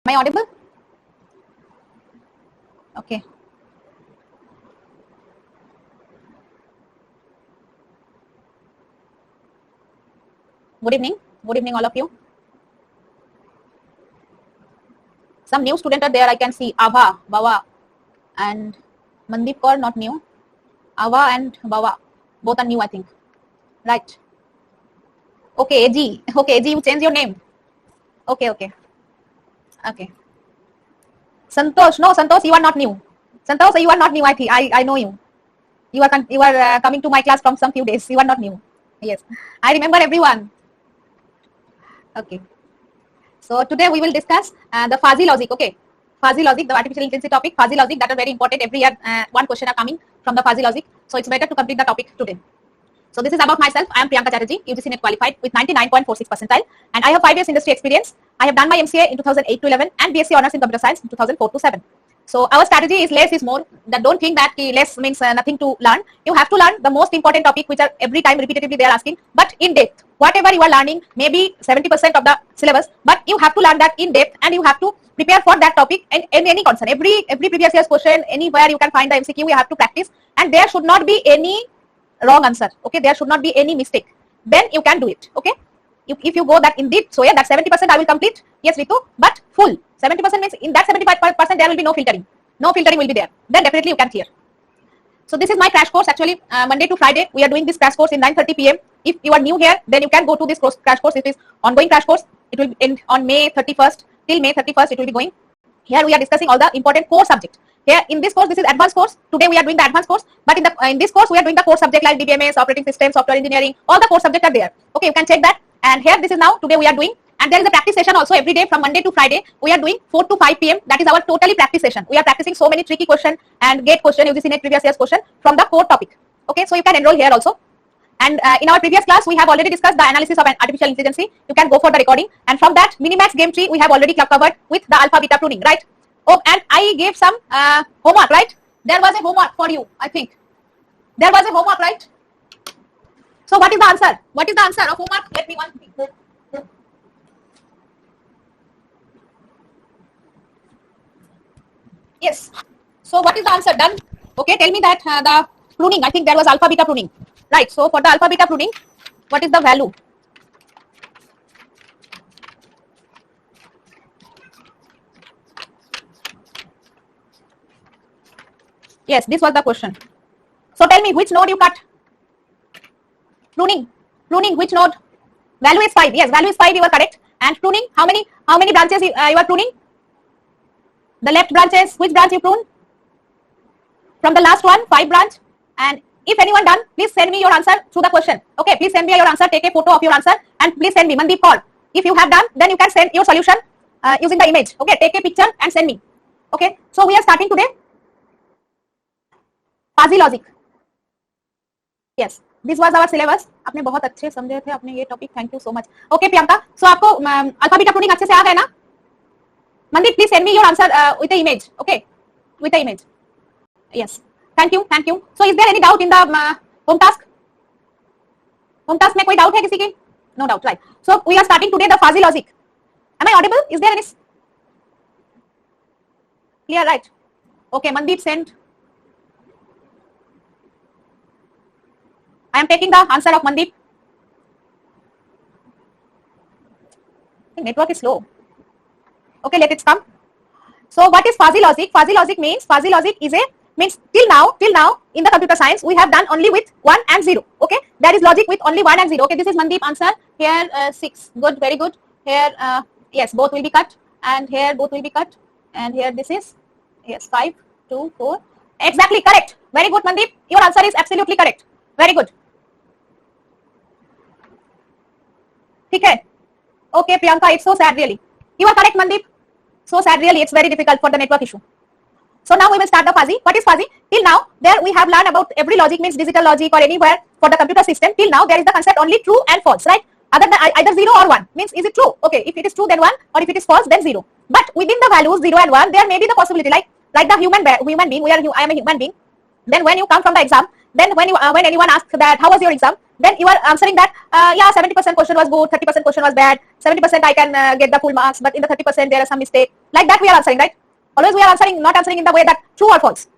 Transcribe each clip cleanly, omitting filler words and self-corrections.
Am I audible? Okay. Good evening. Good evening, all of you. Some new student are there. I can see Ava, Bawa, and Mandeep Kaur, not new. Ava and Bawa, both are new, I think. Right. Okay, AG. Okay, AG, you change your name. Okay. Santosh, no, Santosh, you are not new. Santosh, you are not new. I know you. You are coming to my class from some few days. You are not new. Yes, I remember everyone. Okay. So today we will discuss the fuzzy logic. Okay, fuzzy logic, the artificial intelligence topic, fuzzy logic, that are very important. Every year, one question are coming from the fuzzy logic. So it's better to complete the topic today. So this is about myself. I am Priyanka Chatterjee, UGC NET qualified with 99.46 percentile, and I have 5 years industry experience. I have done my MCA in 2008 to 11 and BSc honors in computer science in 2004 to 7. So our strategy is less is more. That don't think that less means nothing to learn. You have to learn the most important topic, which are every time repetitively they are asking, but in depth. Whatever you are learning, maybe 70% of the syllabus, but you have to learn that in depth, and you have to prepare for that topic and any concern. Every previous year's question, anywhere you can find the MCQ, you have to practice, and there should not be any wrong answer. Okay, there should not be any mistake. Then you can do it. Okay, if you go that indeed, so yeah, that 70% I will complete. Yes, Ritu, but full 70% means in that 75% there will be no filtering. No filtering will be there. Then definitely you can clear. So this is my crash course. Actually, Monday to Friday we are doing this crash course in 9:30 p.m. If you are new here, then you can go to this crash course. It is ongoing crash course. It will end on May 31st till May 31st. It will be going. Here we are discussing all the important core subjects. Here in this course, this is advanced course. Today we are doing the advanced course, but in this course we are doing the core subject like DBMS, operating system, software engineering. All the core subjects are there. Okay, you can check that. And here this is now today we are doing, and there is a practice session also every day from Monday to Friday. We are doing 4 to 5 p.m. That is our totally practice session. We are practicing so many tricky question and gate question, UGC NET previous year's question from the core topic. Okay, so you can enroll here also. And in our previous class, we have already discussed the analysis of an artificial intelligence. You can go for the recording. And from that, Minimax game tree we have already covered with the alpha beta pruning, right? Oh, and I gave some homework, right? There was a homework for you, I think. There was a homework, right? So what is the answer? What is the answer of homework? Let me one thing. Yes. So what is the answer? Done. Okay, tell me that the pruning, I think there was alpha beta pruning. Right. So for the alpha beta pruning, what is the value? Yes, this was the question. So tell me which node you cut. Pruning, which node? Value is 5. Yes, value is 5. You are correct. And pruning, how many branches you are pruning? The left branches, which branch you prune? From the last one, 5 branch. And if anyone done, please send me your answer through the question. Okay, please send me your answer. Take a photo of your answer and please send me. Mandeep Kaur. If you have done, then you can send your solution using the image. Okay, take a picture and send me. Okay, so we are starting today. Fuzzy logic. Yes, this was our syllabus. आपने बहुत अच्छे समझे थे अपने ये topic. Thank you so much. Okay Priyanka, so आपको alpha beta pruning अच्छे से आ गया ना? Mandeep, please send me your answer with the image. Okay, with the image. Yes, thank you. So is there any doubt in the home task? Home task में कोई doubt है किसी की? No doubt, right? So we are starting today the fuzzy logic. Am I audible? Is there any clear? Right? Okay, Mandeep sent. I am taking the answer of Mandeep. The network is slow. Okay, let it come. So what is fuzzy logic? Fuzzy logic means till now in the computer science we have done only with 1 and 0. Okay, there is logic with only 1 and 0. Okay, this is Mandeep answer. Here 6. Good, very good. Here yes, both will be cut, and here both will be cut, and here this is yes 5, 2, 4. Exactly correct. Very good, Mandeep. Your answer is absolutely correct. Very good. Okay. Okay, Priyanka, it's so sad really. You are correct, Mandeep. So sad really. It's very difficult for the network issue. So now we will start the fuzzy. What is fuzzy? Till now, there we have learned about every logic means digital logic or anywhere for the computer system. Till now, there is the concept only true and false, right? Either 0 or 1 means is it true? Okay, if it is true then 1, or if it is false then 0. But within the values 0 and 1, there may be the possibility like the human being. I am a human being. Then when you come from the exam, Then when anyone asks that how was your exam, then you are answering that yeah, 70% question was good, 30% question was bad, 70% I can get the full marks, but in the 30% there are some mistake. Like that we are answering, right? Always we are answering, not answering in the way that true or false.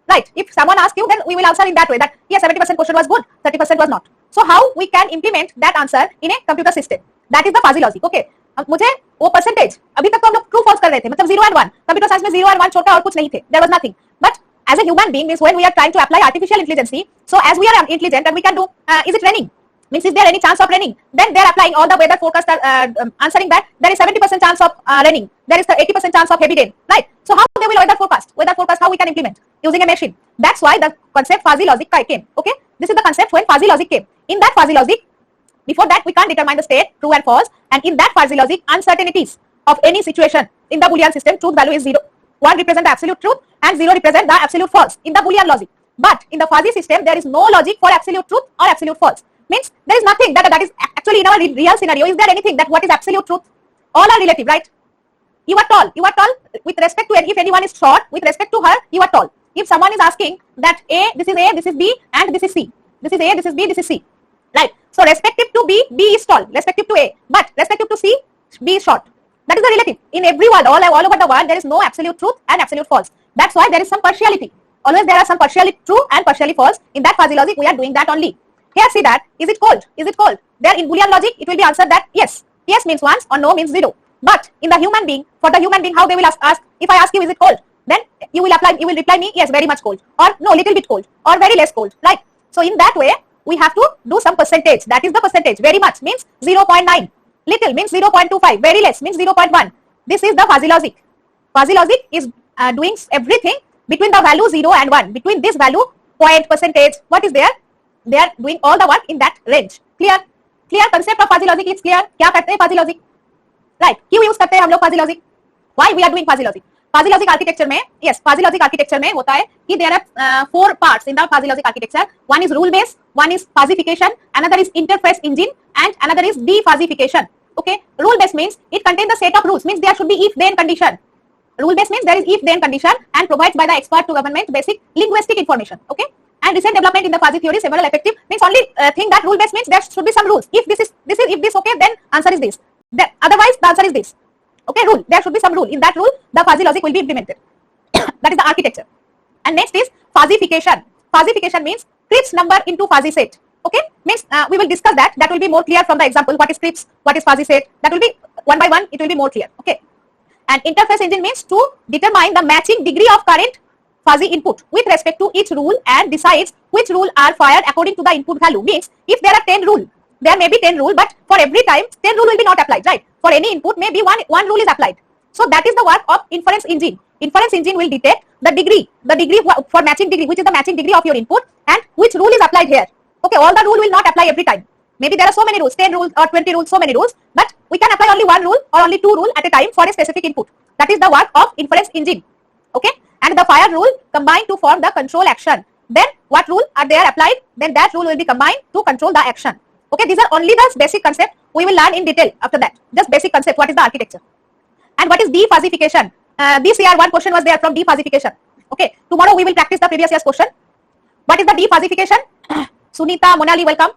Right? If someone asks you, then we will answer in that way that yes, 70% question was good, 30% was not. So how we can implement that answer in a computer system? That is the fuzzy logic. Okay. मुझे वो percentage अभी तक तो हम लोग true false कर रहे थे, मतलब 0 and 1, कंप्यूटर साइंस में 0 and 1 छोड़कर और कुछ नहीं थे, there was nothing. But as a human being means when we are trying to apply artificial intelligence, so as we are intelligent and we can do, is it raining? Means is there any chance of raining? Then they are applying all the weather forecast, answering that there is 70% chance of raining, there is the 80% chance of heavy rain, right? So how they will weather forecast how we can implement using a machine? That's why the concept fuzzy logic came. Okay, this is the concept when fuzzy logic came. In that fuzzy logic, before that we can't determine the state true and false, and in that fuzzy logic uncertainties of any situation in the Boolean system, truth value is 0. 1 represent the absolute truth and 0 represent the absolute false in the Boolean logic. But in the fuzzy system there is no logic for absolute truth or absolute false. Means there is nothing that is actually in our real scenario. Is there anything that what is absolute truth? All are relative, right? You are tall with respect to, if anyone is short, with respect to her you are tall. If someone is asking that this is B and this is C, this is A, this is B, this is C, right? So respective to B is tall, respective to A, but respective to C, B is short. That is the relative. In every world, all over the world, there is no absolute truth and absolute false. That's why there is some partiality. Always there are some partially true and partially false. In that fuzzy logic, we are doing that only. Here see that, is it cold? Is it cold? There in Boolean logic, it will be answered that yes. Yes means once or no means 0. But in the human being, for the human being, how they will ask, if I ask you is it cold? Then you will reply me, yes, very much cold, or no, little bit cold, or very less cold, right? So in that way, we have to do some percentage. That is the percentage. Very much means 0.9. Little means 0.25. Very less means 0.1. This is the fuzzy logic. Fuzzy logic is doing everything between the value 0 and 1. Between this value, point, percentage, what is there? They are doing all the work in that range. Clear? Clear concept of fuzzy logic is clear. क्या करते हैं fuzzy logic? Right? क्यों use करते हैं हम लोग fuzzy logic? Why we are doing fuzzy logic? Fuzzy logic architecture में, yes, fuzzy logic architecture में होता है कि there are 4 parts in the fuzzy logic architecture. One is rule based, one is fuzzification, another is interface engine, and another is defuzzification. Okay, rule based means it contains the set of rules. Means there should be if-then condition. Rule based means there is if-then condition and provides by the expert to government basic linguistic information. Okay, and recent development in the fuzzy theory, several effective means only thing that rule based means there should be some rules. If if this okay, then answer is this. Then otherwise the answer is this. Okay, rule. There should be some rule. In that rule, the fuzzy logic will be implemented. That is the architecture. And next is fuzzification. Fuzzification means Cripps number into fuzzy set. Okay, means we will discuss that. That will be more clear from the example. What is Cripps? What is fuzzy set? That will be one by one. It will be more clear. Okay. And interface engine means to determine the matching degree of current fuzzy input with respect to each rule and decides which rule are fired according to the input value. Means if there are 10 rule, there may be 10 rule, but for every time 10 rule will be not applied, right? For any input, maybe one rule is applied. So that is the work of inference engine. Inference engine will detect the degree for matching degree, which is the matching degree of your input, and which rule is applied here. Okay, all the rule will not apply every time. Maybe there are so many rules, 10 rules or 20 rules, so many rules, but we can apply only one rule or only 2 rules at a time for a specific input. That is the work of inference engine. Okay, and the fire rule combined to form the control action. Then what rule are there applied? Then that rule will be combined to control the action. Okay, these are only the basic concept. We will learn in detail after that. Just basic concept. What is the architecture? And what is defuzzification? This year one question was there from defuzzification. Okay, tomorrow we will practice the previous year's question. What is the defuzzification? Sunita, Monali, welcome.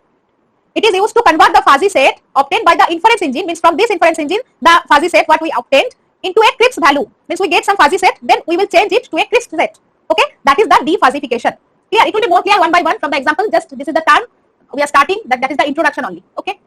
It is used to convert the fuzzy set obtained by the inference engine. Means from this inference engine, the fuzzy set what we obtained into a Cripps value. Means we get some fuzzy set, then we will change it to a Cripps set. Okay, that is the defuzzification. Clear? It will be more clear one by one from the example. Just this is the term we are starting. That is the introduction only. Okay,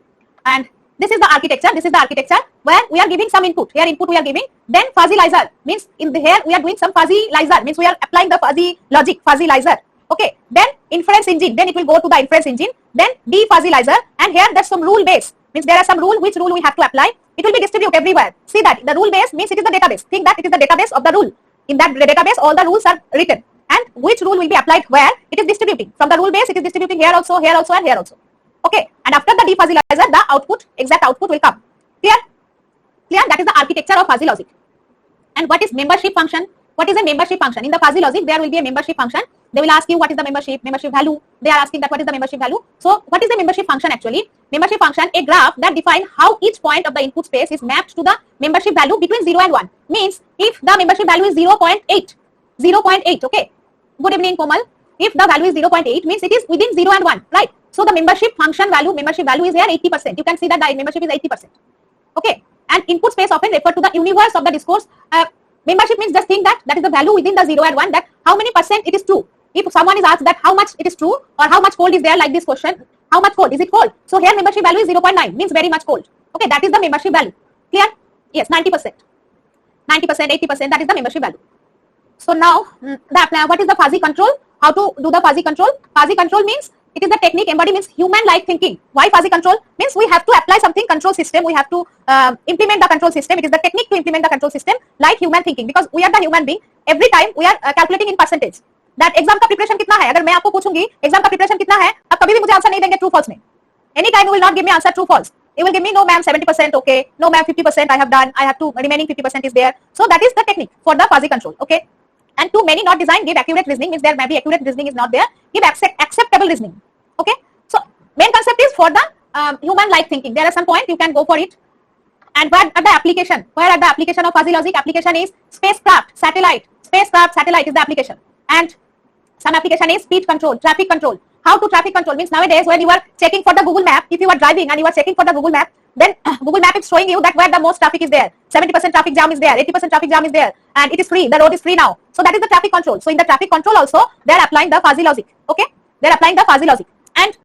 and this is the architecture. This is the architecture where we are giving some input. Here input we are giving. Then fuzzylizer means in the here we are doing some fuzzylizer. Means we are applying the fuzzy logic, fuzzylizer. Okay. Then inference engine. Then it will go to the inference engine. Then defuzzylizer. And here there's some rule base. Means there are some rule. Which rule we have to apply? It will be distributed everywhere. See that the rule base means it is the database. Think that it is the database of the rule. In that database, all the rules are written. And which rule will be applied where? It is distributing. From the rule base, it is distributing here also, and here also. Okay, and after the defuzzylizer, the output, exact output will come. Clear? Clear? That is the architecture of fuzzy logic. And what is membership function? What is a membership function? In the fuzzy logic, there will be a membership function. They will ask you what is the membership value. They are asking that what is the membership value. So what is the membership function actually? Membership function, a graph that defines how each point of the input space is mapped to the membership value between 0 and 1. Means if the membership value is 0.8, okay. Good evening, Komal. If the value is 0.8 means it is within 0 and 1, right? So the membership function value, membership value is here 80%. You can see that the membership is 80%. Okay. And input space often refer to the universe of the discourse. Membership means just think that is the value within the 0 and 1, that how many percent it is true. If someone is asked that how much it is true or how much cold is there, like this question, how much cold, is it cold? So here membership value is 0.9, means very much cold. Okay, that is the membership value. Clear? Yes, 90%. 90%, 80%, that is the membership value. So now, what is the fuzzy control? How to do the fuzzy control? Fuzzy control means it is the technique embodied means human-like thinking. Why fuzzy control? Means we have to apply something control system. We have to implement the control system. It is the technique to implement the control system like human thinking, because we are the human being. Every time we are calculating in percentage. That exam का preparation कितना है? अगर मैं आपको पूछूंगी exam का preparation कितना है, आप कभी भी मुझे आंसर नहीं देंगे true false में. Anytime you will not give me answer true false. You will give me no ma'am 70% okay, no ma'am 50% I have done, I have to remaining 50% is there. So that is the technique for the fuzzy control. Okay. And too many not designed give accurate reasoning, means there may be accurate reasoning is not there. Give acceptable reasoning. Okay. So main concept is for the human-like thinking. There are some points you can go for it. And where at the application of fuzzy logic, application is spacecraft, satellite. Spacecraft, satellite is the application. And some application is speed control, traffic control. How to traffic control means nowadays when you are checking for the Google map, if you are driving and you are checking for the Google map, then Google map is showing you that where the most traffic is there. 70% traffic jam is there, 80% traffic jam is there, and it is free. The road is free now. So that is the traffic control. So in the traffic control also, they are applying the fuzzy logic. Okay, they are applying the fuzzy logic, and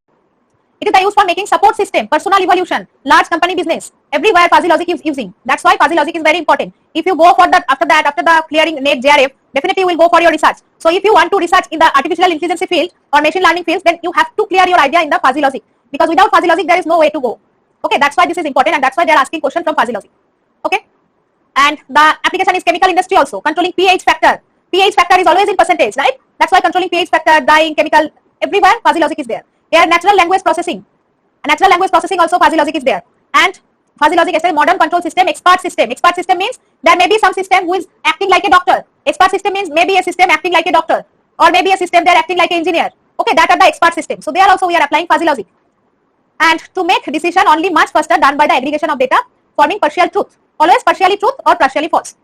it is the use for making support system, personal evolution, large company business. Everywhere fuzzy logic is using. That's why fuzzy logic is very important. If you go for that after the clearing NET JRF, definitely you will go for your research. So if you want to research in the artificial intelligence field or machine learning fields, then you have to clear your idea in the fuzzy logic, because without fuzzy logic there is no way to go. Okay, that's why this is important, and that's why they are asking question from fuzzy logic. Okay, and the application is chemical industry also, controlling pH factor. pH factor is always in percentage, right? That's why controlling pH factor, dyeing, chemical, everywhere fuzzy logic is there. Here natural language processing. Natural language processing also fuzzy logic is there. And fuzzy logic is a modern control system, expert system. Expert system means there may be some system who is acting like a doctor. Expert system means maybe a system acting like a doctor, or maybe a system they are acting like an engineer. Okay, that are the expert system. So there also we are applying fuzzy logic. And to make decision only much faster done by the aggregation of data, forming partial truth. Always partially truth or partially false.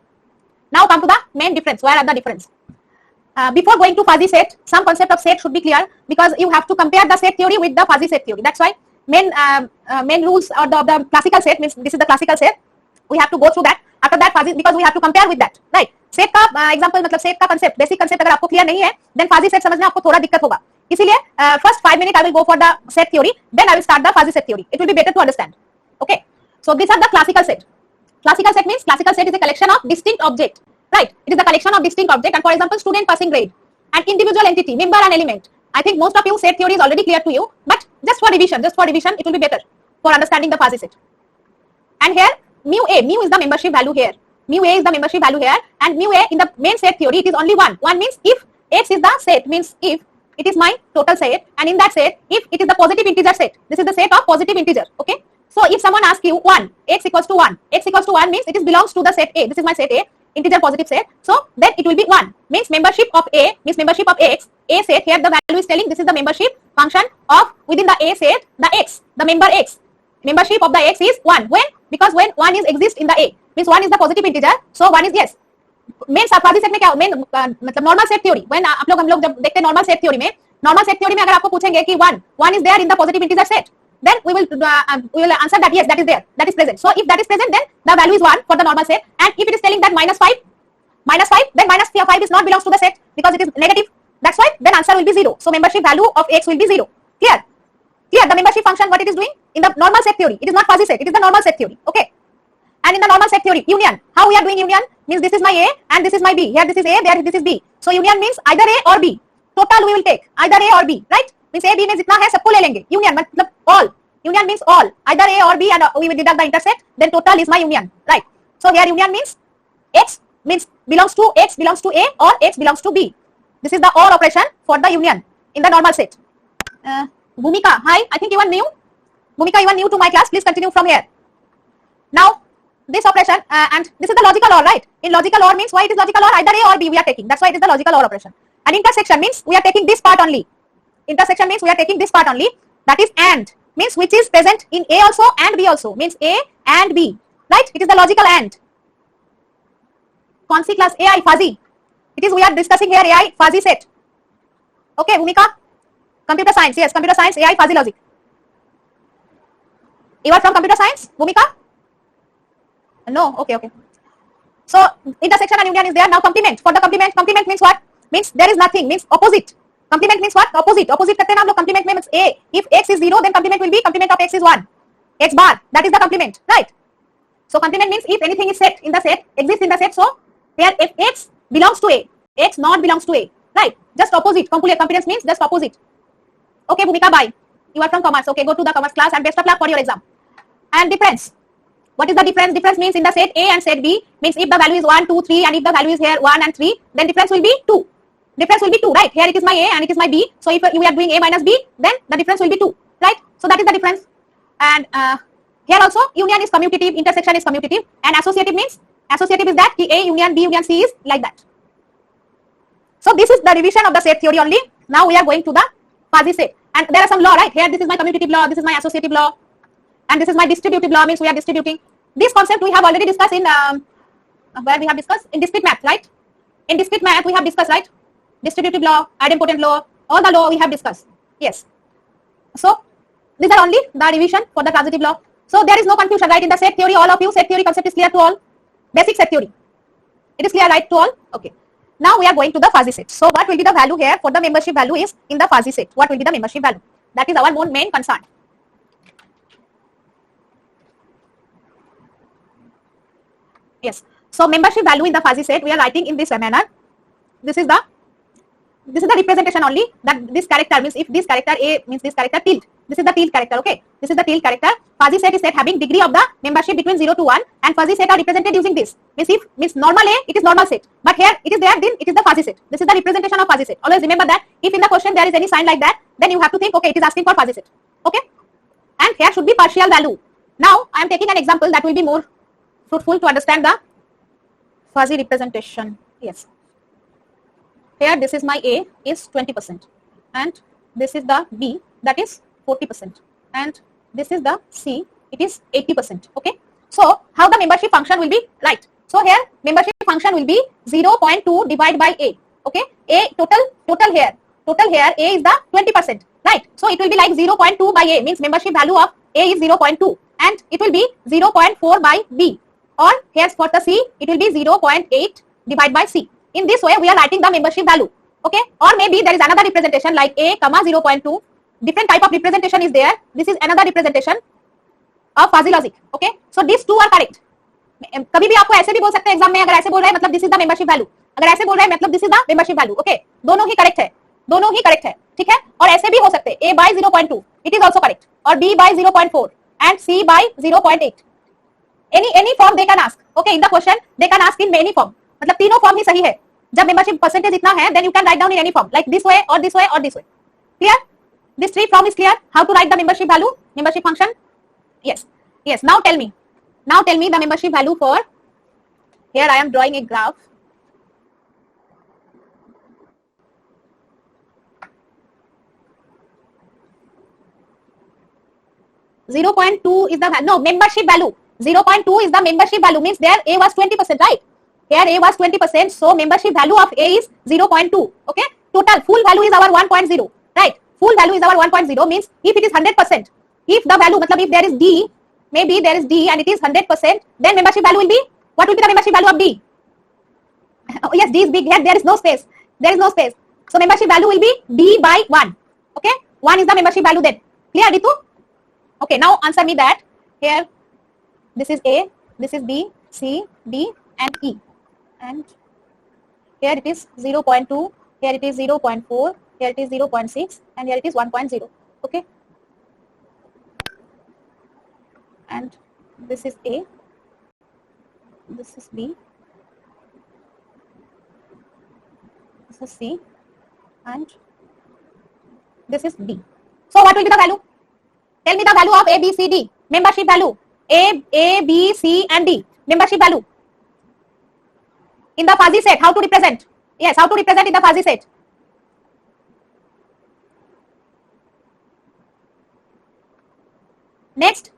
Now come to the main difference. Where are the difference? Before going to fuzzy set, some concept of set should be clear, because you have to compare the set theory with the fuzzy set theory. That's why main rules or the classical set means this is the classical set. We have to go through that. After that fuzzy, because we have to compare with that, right? Set का example मतलब set का concept, basic concept अगर आपको clear नहीं है, then fuzzy set समझने आपको थोड़ा दिक्कत होगा. इसीलिए first 5 minutes I will go for the set theory, then I will start the fuzzy set theory. It will be better to understand. Okay. So these are the classical set. Classical set means classical set is a collection of distinct object, right? It is the collection of distinct object, and for example, student passing grade, an individual entity, member and element. I think most of you set theory is already clear to you, but just for revision, it will be better for understanding the fuzzy set. And here mu is the membership value here. Mu a is the membership value here, and mu a in the main set theory it is only 1. 1 means if x is the set, means if it is my total set, and in that set if it is the positive integer set, this is the set of positive integer. Okay. So if someone asks you 1, x equals to 1, x equals to 1 means it is belongs to the set A. This is my set A, integer positive set. So then it will be 1, means membership of A means membership of X. A set here the value is telling this is the membership function of within the A set, the X, the member X. Membership of the X is 1. When? Because when 1 is exist in the A, means 1 is the positive integer, so 1 is yes. Main fuzzy set में क्या main मतलब normal set theory, when हम लोग जब देखते हैं normal set theory में अगर आपको पूछेंगे कि 1 is there in the positive integer set, then we will answer that yes, that is there, that is present. So if that is present, then the value is 1 for the normal set, and if it is telling that minus 5, then minus 5 is not belongs to the set because it is negative. That's why then answer will be 0. So membership value of X will be 0. Clear? The membership function what it is doing in the normal set theory, it is not fuzzy set, it is the normal set theory. Okay. And in the normal set theory, union, how we are doing union means this is my A and this is my B. Here this is A, there this is B. So union means either A or B. Total we will take either A or B, right? Means A B में जितना है सबको ले लेंगे. Union मतलब all. Union means all. Either A or B, and we will deduct the intercept. Then total is my union, right? So here union means X means belongs to X belongs to A or X belongs to B. This is the OR operation for the union in the normal set. Bhumika, hi. I think you are new. Bhumika, you are new to my class. Please continue from here. Now this operation and this is the logical OR, right? In logical OR means why it is logical OR? Either A or B we are taking. That's why it is the logical OR operation. And intersection means we are taking this part only. Intersection means we are taking this part only. That is AND. Means which is present in A also and B also, means A and B, right? It is the logical AND. कौन सी class? AI fuzzy. It is we are discussing here AI fuzzy set. Okay, Bhumika, computer science. Yes, computer science, AI, fuzzy logic. You are from computer science, Bhumika? No. Okay, okay. So intersection and union is there. Now complement. For the complement means what? Means there is nothing. Means opposite. Complement means what? Opposite. Opposite करते हैं ना हम लोग. Complement means A. If x is 0, then complement will be complement of x is 1. X bar. That is the complement, right? So complement means if anything is set in the set, exists in the set. So here if x belongs to A, x not belongs to A, right? Just opposite. Competence means just opposite. Okay, Bhumika, bye. You are from commerce. Okay, go to the commerce class and best of luck for your exam. And difference. What is the difference? Difference means in the set A and set B means if the value is 1, 2, 3 and if the value is here 1 and 3, then difference will be 2. Difference will be 2, right? Here it is my A and it is my B. So if we are doing A minus B, then the difference will be 2, right? So that is the difference. And here also union is commutative, intersection is commutative, and associative means associative is that A union B union C is like that. So this is the revision of the set theory only. Now we are going to the fuzzy set. And there are some law, right? Here this is my commutative law, this is my associative law. And this is my distributive law, means we are distributing. This concept we have already discussed in where we have discussed in discrete math, right? In discrete math we have discussed, right? Distributive law, idempotent law, all the law we have discussed. Yes. So these are only the revision for the transitive law. So there is no confusion, right? In the set theory, all of you, set theory concept is clear to all. Basic set theory. It is clear, right, to all? Okay. Now we are going to the fuzzy set. So what will be the value here for the membership value is in the fuzzy set. What will be the membership value? That is our main concern. Yes. So membership value in the fuzzy set we are writing in this manner. This is the representation only, that this character means if this character A means this character tilde. This is the tilde character, okay? This is the tilde character. Fuzzy set is set having degree of the membership between 0 to 1 and fuzzy set are represented using this. Means normal A, it is normal set. But here it is there, then it is the fuzzy set. This is the representation of fuzzy set. Always remember that if in the question there is any sign like that, then you have to think, okay, it is asking for fuzzy set. Okay? And here should be partial value. Now I am taking an example that will be more fruitful to understand the fuzzy representation. Yes. Here this is my A is 20% and this is the B that is 40% and this is the C, it is 80%. Okay. So how the membership function will be, right? So here membership function will be 0.2 divided by A. Okay. A total here A is the 20%, right? So it will be like 0.2 by A, means membership value of A is 0.2 and it will be 0.4 by B. Or here for the C, it will be 0.8 divided by C. In this way, we are writing the membership value. Okay. Or maybe there is another representation like A, 0.2. Different type of representation is there. This is another representation of fuzzy logic. Okay. So these two are correct. कभी भी आपको ऐसे भी बोल सकते हैं exam में, अगर ऐसे बोल रहे हैं मतलब this is the membership value, अगर ऐसे बोल रहे हैं मतलब this is the membership value. Okay. दोनों ही करेक्ट है. दोनों ही करेक्ट है. ठीक है. और ऐसे भी हो सकते हैं A by 0.2 it is also correct और B by 0.4 and C by 0.8. Any form they can ask. Okay, in the question they can ask in any form. मतलब तीनों फॉर्म ही सही है. जब मेंबरशिप परसेंटेज इतना है then you can write down in any form like this way or this way or this way. Clear? This three form is clear. How to write the membership value, membership function? Yes. Yes. Now tell me the membership value for, here I am drawing a graph. Membership value. 0.2 is the membership value, means there A was 20%, right? Here A was 20%, so membership value of A is 0.2. Okay. Total full value is our 1.0, right? Full value is our 1.0, means if it is 100%, if the value, if there is D, maybe there is D and it is 100%, then membership value will be, what will be the membership value of D? Oh yes, D is big, here there is no space. So membership value will be D by 1. Okay. 1 is the membership value then. Clear, Ritu? Okay, now answer me that. Here, this is A, this is B, C, D and E. And here it is 0.2, here it is 0.4, here it is 0.6 and here it is 1.0. Okay. And this is A, this is B, this is C and this is D. So what will be the value? Tell me the value of A, B, C, D. Membership value. A, B, C and D. Membership value. In the fuzzy set, how to represent? Yes, how to represent in the fuzzy set? Next,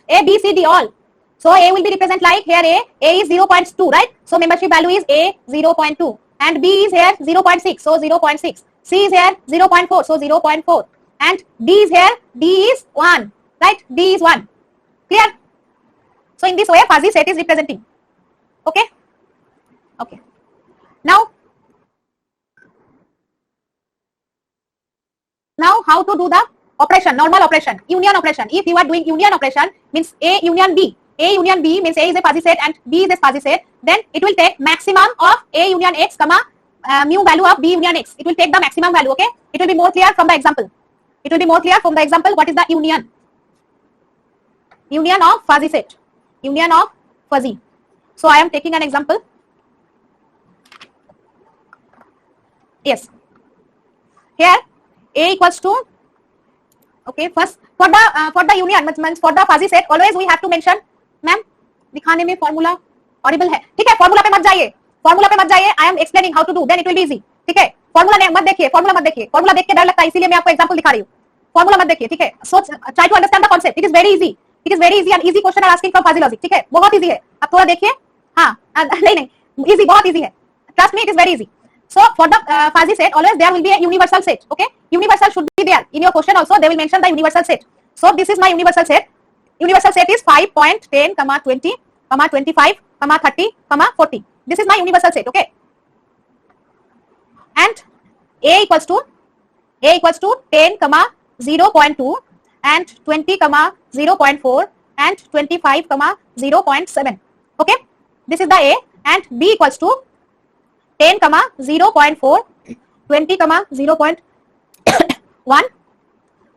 A, B, C, D all. So A will be represent like here A is 0.2, right? So membership value is A 0.2 and B is here 0.6, so 0.6. C is here 0.4, so 0.4, and D is here, D is 1, right? D is 1. Clear? So in this way, fuzzy set is representing. Okay? Okay. Now how to do the operation, normal operation, union operation. If you are doing union operation, means A union B. A union B means A is a fuzzy set and B is a fuzzy set. Then it will take maximum of A union X, comma, mu value of B union X. It will take the maximum value, okay? It will be more clear from the example. It will be more clear from the example what is the union. Union of fuzzy set. Union of fuzzy. So I am taking an example. Yes. Here A equals to, okay, first for the union means for the fuzzy set always we have to mention, ma'am दिखाने में formula Audible है, ठीक है? Formula पे मत जाइए, I am explaining how to do, then it will be easy, ठीक है? फॉर्मूला मत देखिए, फॉर्मूला देख के डर लगता है, इसीलिए मैं आपको एग्जांपल दिखा रही हूँ. फॉर्मूला मत देखिए, ठीक है? So try to understand the concept. It is very easy and easy question are asking from fuzzy logic, ठीक है? बहुत इजी है, आप थोड़ा देखिए. हाँ, नहीं, इजी, बहुत इजी है, trust me, it is very easy. So for the fuzzy set always there will be a universal set, okay? Universal should be there in your question also, they will mention the universal set. So this is my universal set. Universal set is 5.10, 20, 25, 30, 40. This is my universal set, okay? And A equals to 10, 0.2 and 20, 0.4 and 25, 0.7. Okay? This is the A. And B equals to 10, 0.4, 20, 0.1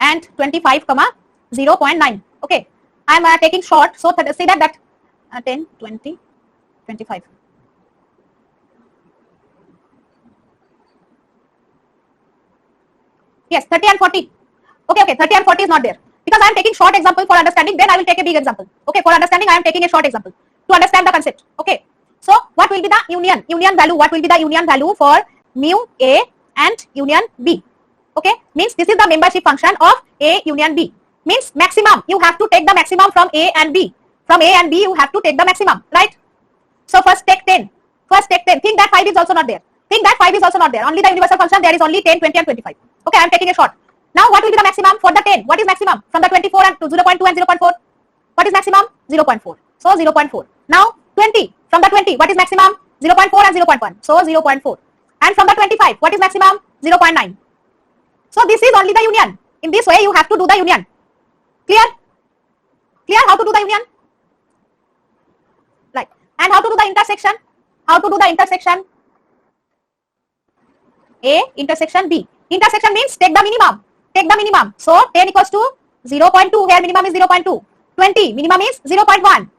and 25, 0.9. Okay, I am taking short, so say that 10, 20, 25. Yes, 30 and 40. Okay, 30 and 40 is not there because I am taking short example for understanding. Then I will take a big example. Okay, for understanding I am taking a short example to understand the concept. Okay. So what will be the union value? What will be the union value for mu A and union B? Okay, means this is the membership function of A union B. Means maximum, you have to take the maximum from A and B. From A and B you have to take the maximum, right? So first take 10. Think that 5 is also not there. Only the universal function there is only 10, 20 and 25. Okay, I am taking a short. Now what will be the maximum for the 10? What is maximum from the 24 and 0.2 and 0.4? What is maximum? 0.4. So 0.4. Now 20. From the 20, what is maximum? 0.4 and 0.1. So 0.4. And from the 25, what is maximum? 0.9. So this is only the union. In this way, you have to do the union. Clear? Clear how to do the union? Right. And how to do the intersection? A intersection B. Intersection means take the minimum. So 10 equals to 0.2. Here minimum is 0.2. 20 minimum is 0.1.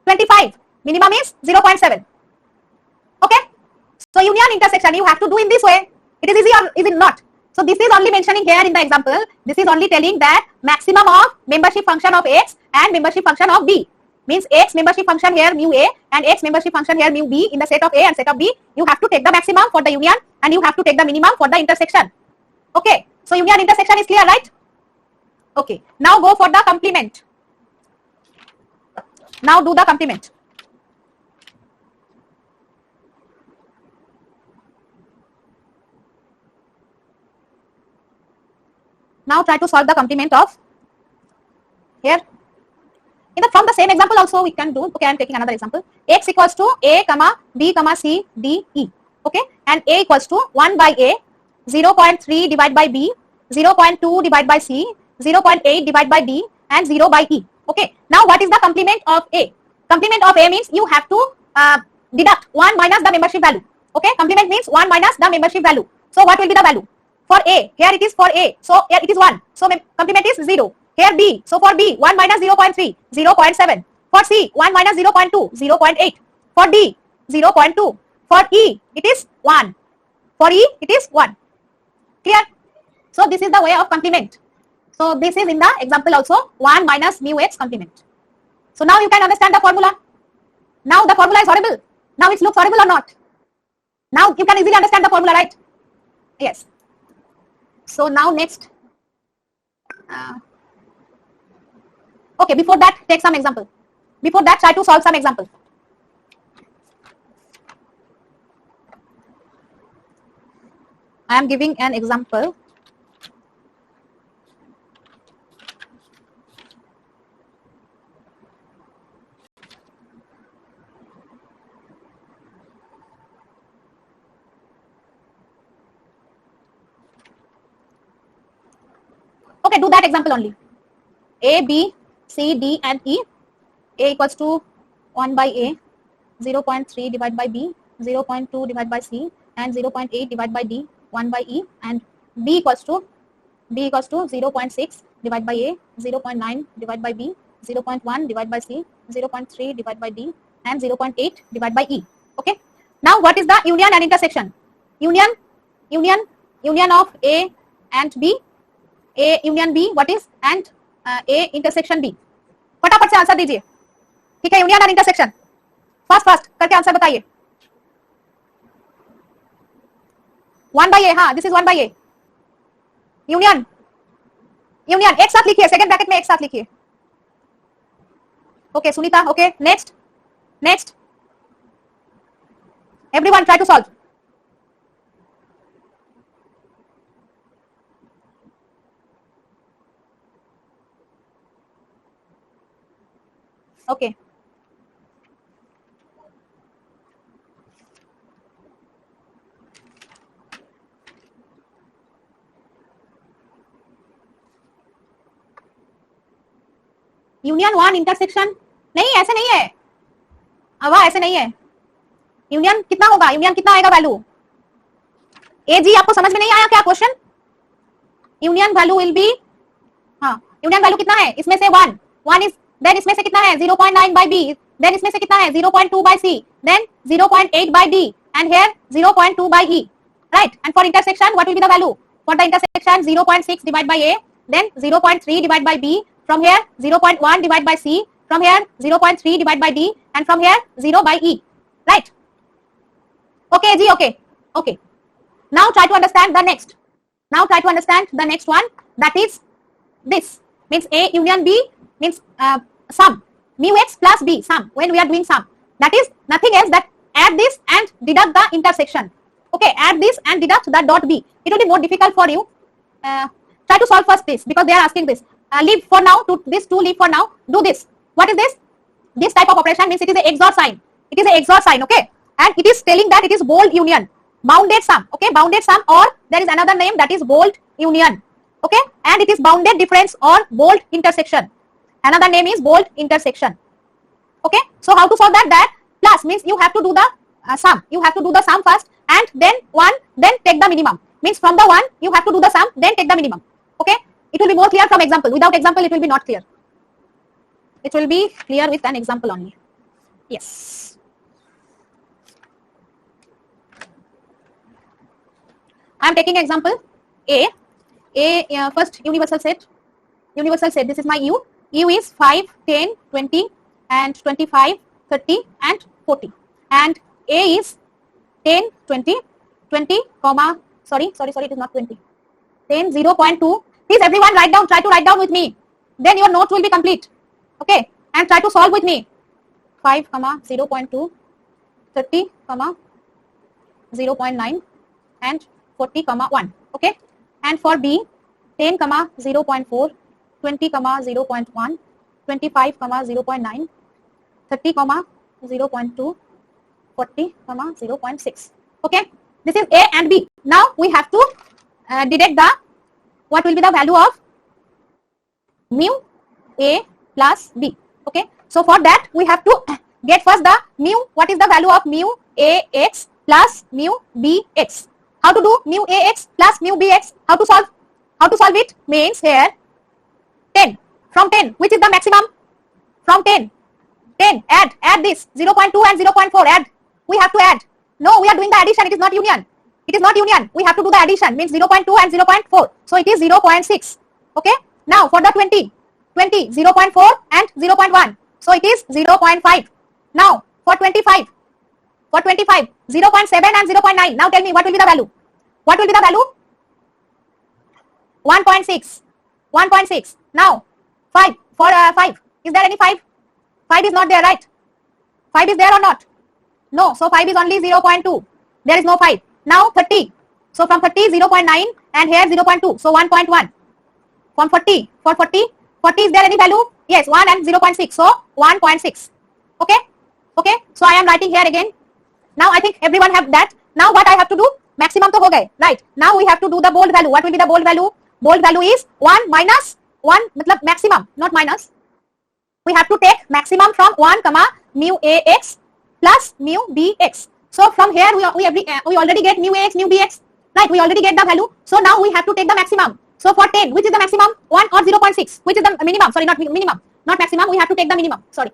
25 minimum is 0.7. Okay? So union intersection you have to do in this way. It is easy or is it not? So this is only mentioning here in the example. This is only telling that maximum of membership function of X and membership function of B. Means X membership function here mu A and X membership function here mu B in the set of A and set of B. You have to take the maximum for the union and you have to take the minimum for the intersection. Okay? So union intersection is clear, right? Okay. Now go for the complement. Now do the complement. Now try to solve the complement of here. From the same example also we can do. Okay, I am taking another example. X equals to A, B, C, D, E. Okay, and A equals to 1 by A, 0.3 divided by B, 0.2 divided by C, 0.8 divided by D, and 0 by E. Okay, now what is the complement of A? Complement of A means you have to deduct 1 minus the membership value. Okay, complement means 1 minus the membership value. So what will be the value? For A, here it is for A, so here it is 1. So complement is 0. Here B, so for B, 1 minus 0.3, 0.7. For C, 1 minus 0.2, 0.8. For D, 0.2. For E, it is 1. For E, it is 1. Clear? So this is the way of complement. So this is in the example also, 1 minus mu X complement. So now you can understand the formula. Now the formula is horrible. Now it looks horrible or not? Now you can easily understand the formula, right? Yes. So now next. Okay, before that, take some example. Before that, try to solve some example. I am giving an example. Okay, do that example only. A, B, C, D and E. A equals to 1 by A, 0.3 divided by B, 0.2 divided by C, and 0.8 divided by D, 1 by E, and B equals to 0.6 divided by A, 0.9 divided by B, 0.1 divided by C, 0.3 divided by D, and 0.8 divided by E. Okay. Now what is the union and intersection? Union of A and B, A union B, what is, and A intersection B. फटाफट से answer दीजिए. ठीक है, union और intersection. Fast करके answer बताइए. 1 by A, हाँ, this is 1 by A. Union एक साथ लिखिए, सेकंड ब्रैकेट में एक साथ लिखिए. Okay Sunita, okay next everyone try to solve. Okay union 1 intersection नहीं, ऐसे नहीं है. वाह, ऐसे नहीं है. यूनियन कितना होगा, यूनियन कितना आएगा वैल्यू? ए जी आपको समझ में नहीं आया क्या question? Union value will B, हाँ यूनियन वैल्यू कितना है इसमें से 1 इज, देन इसमें से कितना है 0.9 by B, देन इसमें से कितना है 0.2 by C, then 0.8 by D, and here 0.2 by E, right? And for intersection what will be the value? For the intersection 0.6 divided by A, then 0.3 divided by B, from here 0.1 divided by C, from here 0.3 divided by D, and from here 0 by E, right? Okay ji, okay. Now try to understand the next. Now try to understand the next one, that is this, means A union B means sum, mu x plus B, sum, when we are doing sum, that is nothing else that add this and deduct the intersection. Okay, add this and deduct the dot B. It will be more difficult for you. Try to solve first this, because they are asking this. Leave for now, to this 2 leave for now. Do this. What is this? This type of operation means it is a XOR sign. It is a XOR sign, okay? And it is telling that it is bold union, bounded sum, okay? Bounded sum, or there is another name that is bold union, okay? And it is bounded difference or bold intersection. Another name is bold intersection, okay? So how to solve that? That plus means you have to do the sum. You have to do the sum first, and then 1, then take the minimum. Means from the 1 you have to do the sum, then take the minimum, okay? It will be more clear from example. Without example it will be not clear. It will be clear with an example only. Yes. I am taking example A. First universal set. This is my U. U is 5, 10, 20 and 25, 30 and 40. And A is 10, 20, comma, sorry, it is not 20. 10, 0.2. Please everyone write down, try to write down with me. Then your note will be complete. Okay, and try to solve with me. 5, 0.2, 30, 0.9 and 40, 1. Okay, and for B, 10, 0.4, 20, 0.1, 25, 0.9, 30, 0.2, 40, 0.6. Okay, this is A and B. Now we have to deduct the, what will be the value of mu A plus B. Okay, so for that we have to get first the mu. What is the value of mu AX plus mu BX? How to do mu AX plus mu BX? How to solve? How to solve it? Means here 10. From 10, which is the maximum? From 10, add this 0.2 and 0.4. Add. We have to add. No, we are doing the addition. It is not union. It is not union. We have to do the addition. Means 0.2 and 0.4. So it is 0.6. Okay. Now for the 20, 0.4 and 0.1. So it is 0.5. Now for 25, 0.7 and 0.9. Now tell me what will be the value? What will be the value? 1.6. 1.6. Now 5. For 5. Is there any 5? 5 is not there, right? 5 is there or not? No. So 5 is only 0.2. There is no 5. Now 30. So from 30, 0.9 and here 0.2. So 1.1. From 40, for 40 is there any value? Yes, 1 and 0.6. So 1.6. Okay. Okay. So I am writing here again. Now I think everyone have that. Now what I have to do? Maximum to ho gaye, right? Now we have to do the bold value. What will be the bold value? Bold value is 1 minus 1, matlab maximum, not minus. We have to take maximum from 1 comma mu ax plus mu bx. So from here we already get mu ax, mu bx, right? We already get the value. So now we have to take the maximum. So for 10, which is the maximum? 1 or 0.6, which is the minimum? Sorry, not minimum, not maximum. We have to take the minimum. Sorry,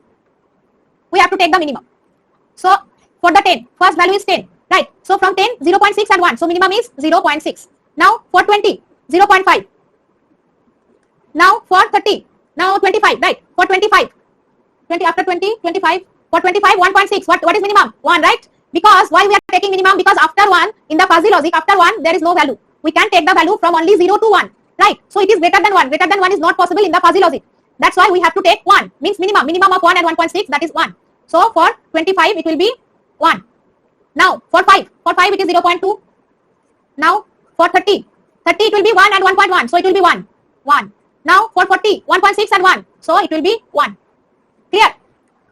we have to take the minimum. So for the 10, first value is 10, right? So from 10, 0.6 and 1. So minimum is 0.6. Now for 20, 0.5. Now for 30, now 25, right? For 25, 20 after 20, 25. For 25, 1.6. What is minimum? 1, right? Because why we are taking minimum? Because after 1, in the fuzzy logic, after 1, there is no value. We can take the value from only 0 to 1, right? So it is greater than 1. Greater than 1 is not possible in the fuzzy logic. That's why we have to take 1, means minimum of 1 and 1.6, that is 1. So for 25, it will be 1. Now for 5 it is 0.2. Now for 30 it will be 1 and 1.1. So it will be 1. Now for 40, 1.6 and 1. So it will be 1. Clear?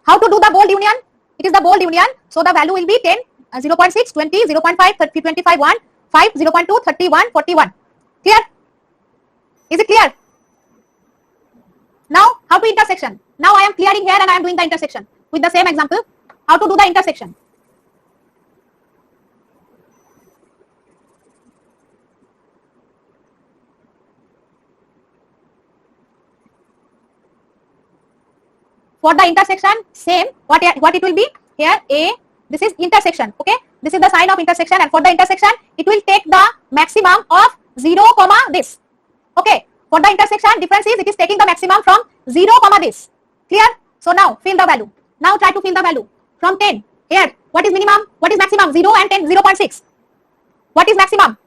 How to do the bold union? It is the bold union. So the value will be 10, 0.6, 20, 0.5, 30, 25, 1, 5, 0.2, 31, 41. Clear? Is it clear? Now how to intersection? Now I am clearing here and I am doing the intersection with the same example. How to do the intersection? For the intersection, same. What it will be? Here A, this is intersection. Okay, this is the sign of intersection, and for the intersection, it will take the maximum of 0, this. Okay, for the intersection, difference is it is taking the maximum from 0, this. Clear? So now fill the value. Now try to fill the value from 10. Here, what is minimum? What is maximum? 0 and 10, 0.6. What is maximum?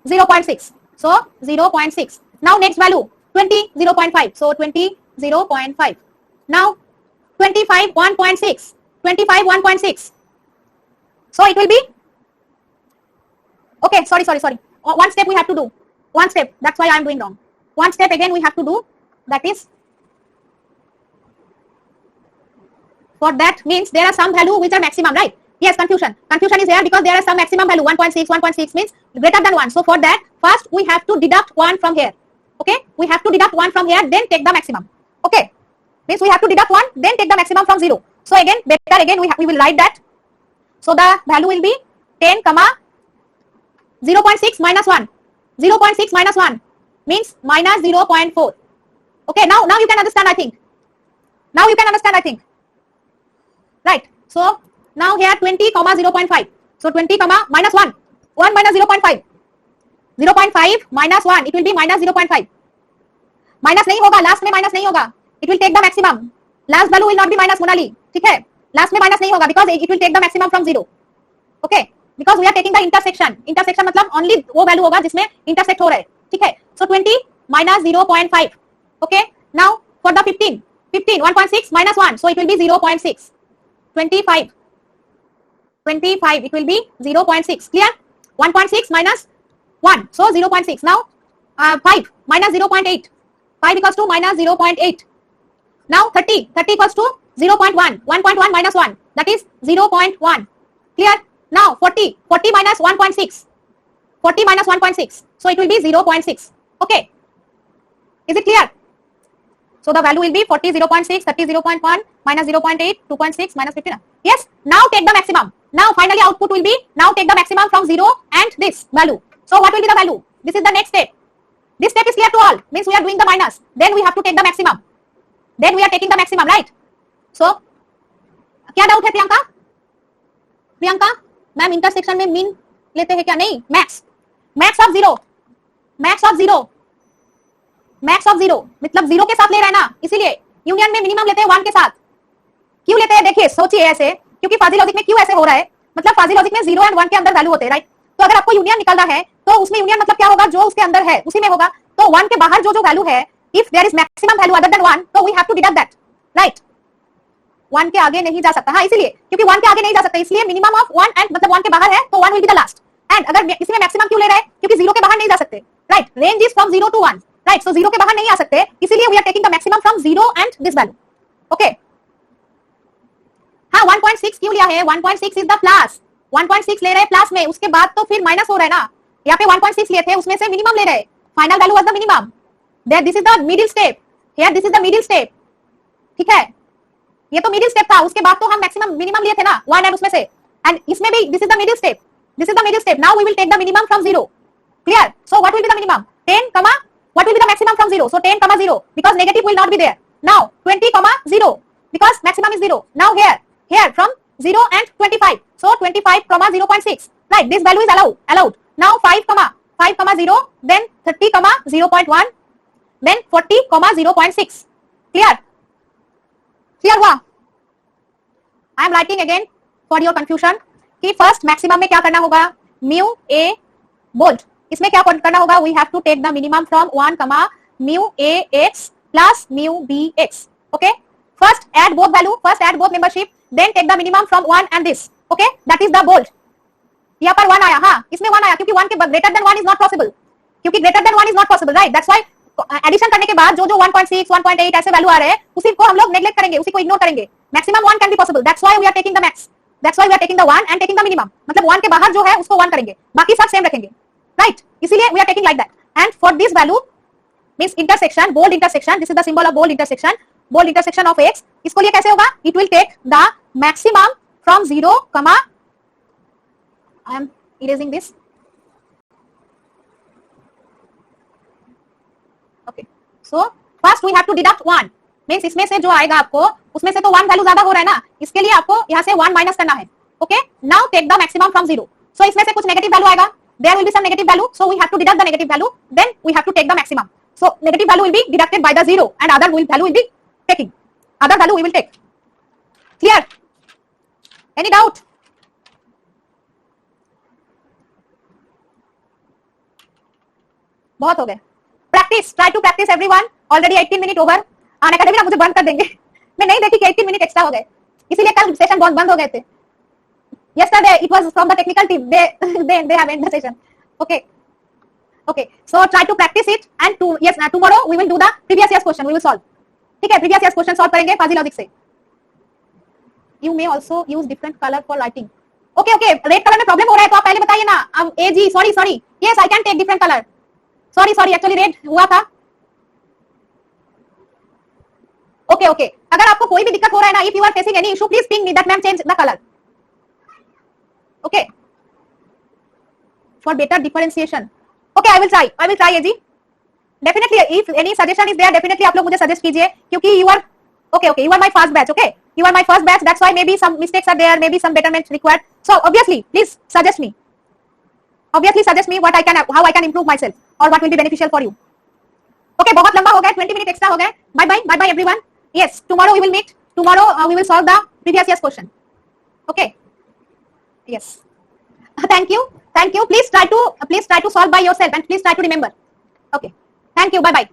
0.6. So 0.6. Now next value 20, 0.5. So 20, 0.5. Now 25, 1.6. 25, 1.6. So it will be, okay, sorry. One step we have to do. One step. That's why I am doing wrong. One step again we have to do. That is, for that means there are some value which are maximum, right? Yes, confusion. Confusion is here because there are some maximum value. 1.6, 1.6 means greater than 1. So for that, first we have to deduct 1 from here. Okay, we have to deduct 1 from here, then take the maximum. Okay, means we have to deduct 1, then take the maximum from 0. So again, we will write that. So the value will be 10, 0.6 minus 1. 0.6 minus 1 means minus 0.4. Okay, now you can understand, I think. Now you can understand, I think. Right. So now here 20, 0.5. So 20, minus 1. 1 minus 0.5. 0.5 minus 1. It will be minus 0.5. Minus नहीं होगा, last में minus नहीं होगा. It will take the maximum. Last value will not be minus, Monali. ठीक है? Last में minus नहीं होगा because it will take the maximum from 0. Okay? Because we are taking the intersection. Intersection मतलब only वो value होगा जिसमें intersect हो रहा है. ठीक है? So 20 minus 0.5. Okay? Now for the 15, 1.6 minus 1. So it will be 0.6. 25. It will be 0.6. Clear? 1.6 minus 1. So 0.6. Now 5 minus 0.8. 5 equals to minus 0.8. Now 30 equals to 0.1. 1.1 minus 1. That is 0.1. Clear? Now 40 minus 1.6. 40 minus 1.6. So it will be 0.6. Okay. Is it clear? So the value will be 40, 0.6, 30, 0.1, minus 0.8, 2.6, minus 15. Yes. Now take the maximum. Now finally output will be, now take the maximum from 0 and this value. So what will be the value? This is the next step. This step is clear to all. Means we are doing the minus. Then we have to take the maximum. Then we are taking the maximum, right? So, क्या doubt है Priyanka? Priyanka, ma'am intersection में mean लेते हैं क्या? नहीं, max. Max of 0. Max of 0. Max of 0 मतलब 0 के साथ ले रहा है ना, इसीलिए यूनियन में मिनिमम लेते हैं 1 के साथ. क्यों लेते हैं? देखिए, सोचिए ऐसे, क्योंकि फाजी लॉजिक में क्यों ऐसे हो रहा है? मतलब फाजी लॉजिक में 0 एंड 1 के अंदर वैल्यू होते हैं, राइट? तो अगर आपको यूनियन निकालना है तो उसमें यूनियन मतलब क्या होगा? जो उसके अंदर है उसी में होगा. तो 1 के बाहर जो वैल्यू है, if there is maximum value other than 1, तो we have to deduct that, right? 1 के आगे नहीं जा सकता. हाँ, इसीलिए क्योंकि 1 के आगे नहीं जा सकता, इसलिए मिनिमम ऑफ 1 एंड मतलब 1 के बाहर है तो 1 will be the last. Right अगर इसमें मैक्सिमम क्यों ले रहे हैं, क्योंकि जीरो के बाहर नहीं जा सकते, right range is from 0 to 1, right so zero के बाहर नहीं आ सकते, इसीलिए we are taking the maximum from 0 and this value. Okay हाँ 1.6 क्यों लिया है, 1.6 इज द प्लस, 1.6 ले रहे हैं प्लस में, उसके बाद तो फिर माइनस हो रहा है ना. यहाँ पे 1.6 लिए थे, उसमें से मिनिमम ले रहे हैं, final value was the minimum, there this is the middle step, here this is the middle step. ठीक है ये तो मिडिल स्टेप था, उसके बाद तो हम मैक्सिमम मिनिमम लिए थे ना 1 एंड उसमें से, एंड इसमें भी this is the middle step, this is the middle step. Now we will take the minimum from 0. Clear? So what will be the minimum? 10 comma what will be the maximum from 0? So 10 comma 0 because negative will not be there. Now 20 comma 0 because maximum is 0. Now here from 0 and 25. So 25 comma 0.6. Right, this value is allowed. Now 5 comma 0, then 30 comma 0.1, then 40 comma 0.6. Clear? Clear हुआ? I am writing again for your confusion. कि first maximum में क्या करना होगा, mu A bolt, इसमें क्या करना होगा, we have to take the minimum from 1 comma mu A X plus mu B X. Okay first add both value, first add both membership, then take the minimum from 1 and this. Okay that is the bolt. यहाँ पर 1 आया, हाँ इसमें 1 आया क्योंकि 1 के greater than 1 is not possible, क्योंकि greater than 1 is not possible, right that's why addition करने के बाद जो 1.6 1.8 ऐसे वैल्यू आ रहे हैं उसी को हम लोग नेग्लेक्ट करेंगे, उसी को इग्नोर करेंगे. Maximum 1 can be possible, that's why we are taking the max, that's why we are taking the 1 and taking the minimum. मतलब 1 के बाहर जो है उसको 1 करेंगे, बाकी सब सेम रखेंगे, राइट इसीलिए we are taking like that. And for this value means intersection, bold intersection, this is the symbol of bold intersection of x. इसको लिए कैसे होगा, it will take the maximum from 0 comma, I am erasing this. Okay so first we have to deduct 1 means इसमें से जो आएगा आपको उसमें से तो 1 वैल्यू ज्यादा हो रहा है ना, इसके लिए आपको यहाँ से 1 माइनस करना है. Okay now take the maximum from 0. So इसमें से कुछ नेगेटिव वैल्यू आएगा, there will be some negative value, so we have to deduct the negative value, then we have to take the maximum. So negative value will be deducted by the 0 and other value will be taking, other value we will take. Clear? Any doubt? बहुत हो गए. Practice, try to practice everyone. Already 18 minute over. Unacademy ना मुझे बंद कर देंगे, मैं नहीं देखी कि 18 मिनट एक्स्ट्रा हो गए, इसीलिए कल सेशन बंद हो गए थे. Yesterday it was from the technical team, they have ended the session. Okay so try to practice it and tomorrow we will do the previous year's question, we will solve. ठीक है previous year's question solve करेंगे फाजी logic से. You may also use different color for writing. Okay red colour में problem हो रहा है तो आप पहले बताइए ना. जी sorry yes I can take different color. Sorry actually red हुआ था. ओके अगर आपको कोई भी दिक्कत हो रहा है ना, if you are facing any issue please ping me that ma'am change the colour. Okay for better differentiation. Okay I will try एजी. Definitely if any suggestion is there definitely आप लोग मुझे सजेस्ट कीजिए, क्योंकि you are okay you are my first batch. Okay you are my first batch, that's why may be some mistakes are there, may be some betterment required. So obviously please suggest me what I can, how I can improve myself or what will be beneficial for you. Okay बहुत लंबा हो गया, 20 minute extra हो गए. Bye everyone. Yes, tomorrow we will meet. Tomorrow we will solve the previous year's question. Okay. Yes. Thank you. Please try to solve by yourself and please try to remember. Okay. Thank you. Bye.